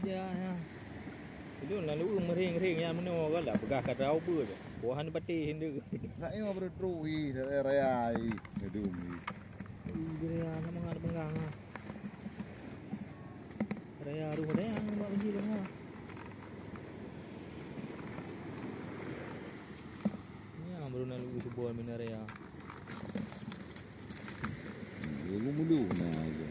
Ya ya. Itu lalu mering-mering yang mana kan lah begah kat rau ber. Buahan pati hendak. Nak ini berterui raya ai ngedum. Raya nama ngad penggang. Raya rumah dia yang buat benci bang. Ni yang baru lalu sebuah mina raya. Lu mulu nah aja.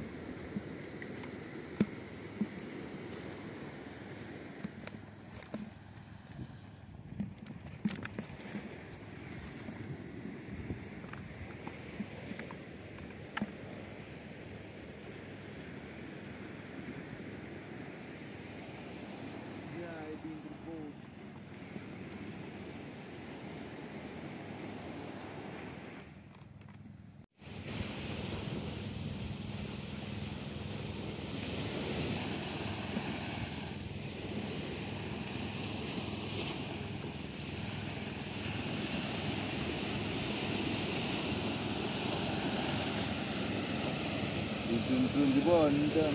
Turun di bawah dan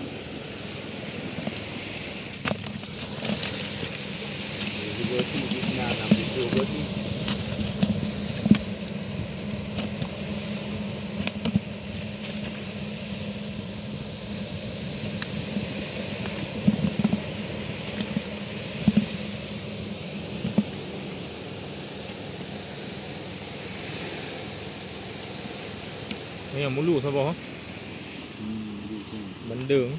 Juga tu nak video buat tu. Ni yang mulu siapa? Mendung.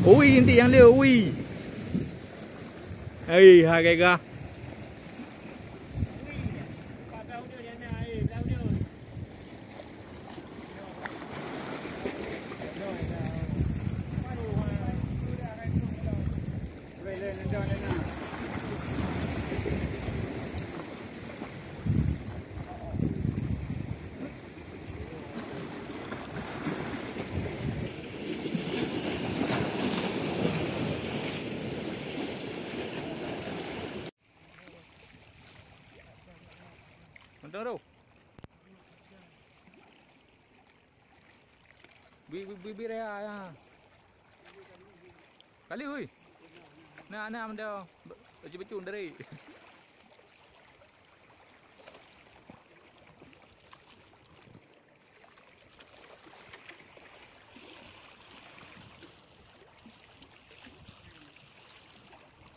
Ui nanti yang dia ui. Hei ha cái ga. Mentang tu. Bi raya ya. Kali oi. Nah menda baju dari.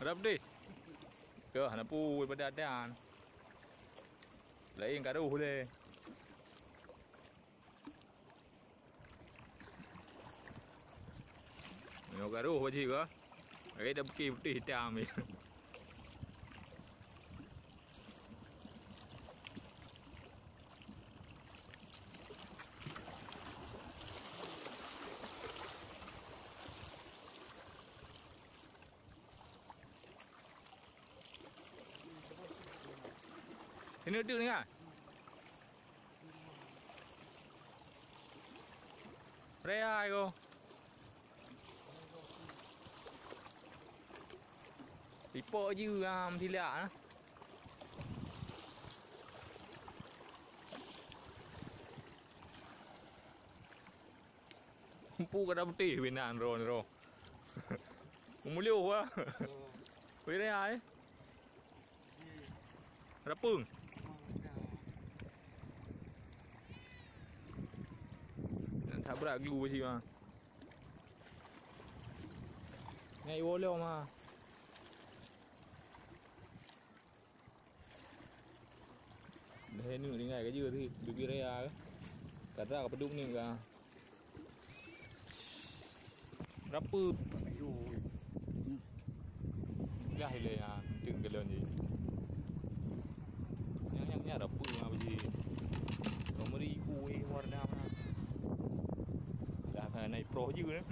Rap deh. Ke hana pu pada adan. Lain kat ruh dia. Ni kat ruh baju ke? Ai dah putih hitam ni. Sini duduk ni kan? Rea ko. Tipok je tilak nah. Pu kada putih binan ro ni ro. Umulio wa. Wei rea Rapung. Tak berat glue sih mah. Ngai woleo mah. Đây nữa đi ngày cái dưa thì được kia đây à. Cả ra cái đúc này cả. Rapper. Gah ile ya, ting ke lon ji. Yang rapper mah biji. Nomori ku warna mana. Dah kan naik pro je nữa.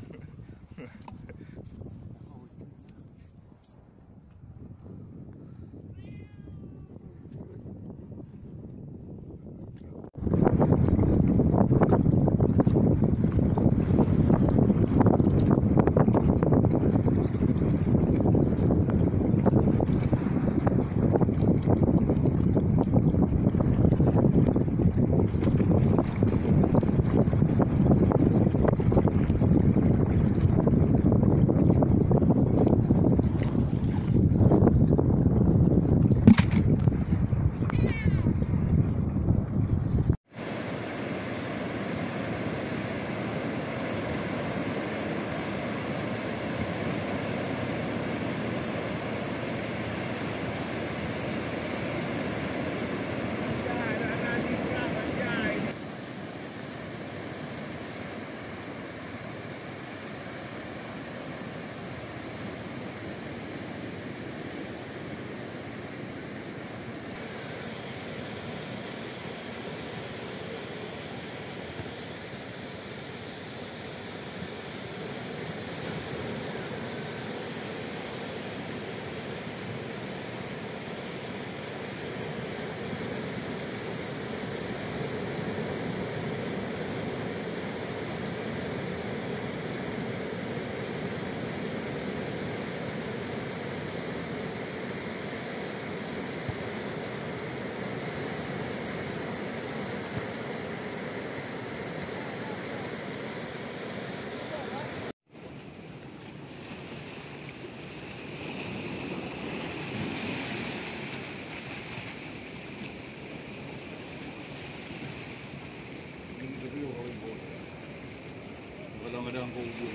Kadang-kadang kau ubun.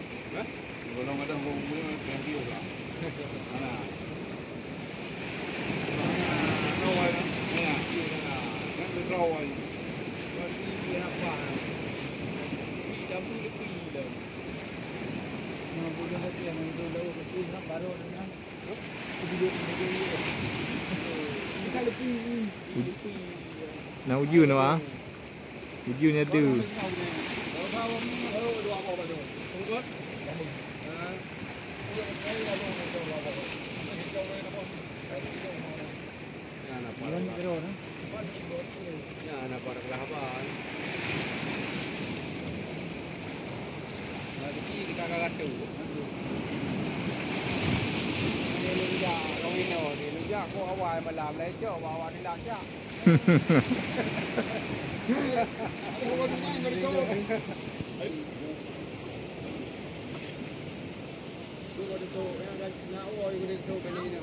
Kadang-kadang kau ubun yang dia tak. Mana? Rawai kan? Mana? Kan rawai. Bagi dia apa? Pi dah pun dah. Nak boleh hati yang itu dah betul nak baru nak. Duduk ni. Kita lebih. Nak uji nak ah? Uji ni ada. Cô ở ngoài mà làm lấy chợ vào đi làm chứ. Tôi có đi tô, nó ôi cái đi tô cái này nào.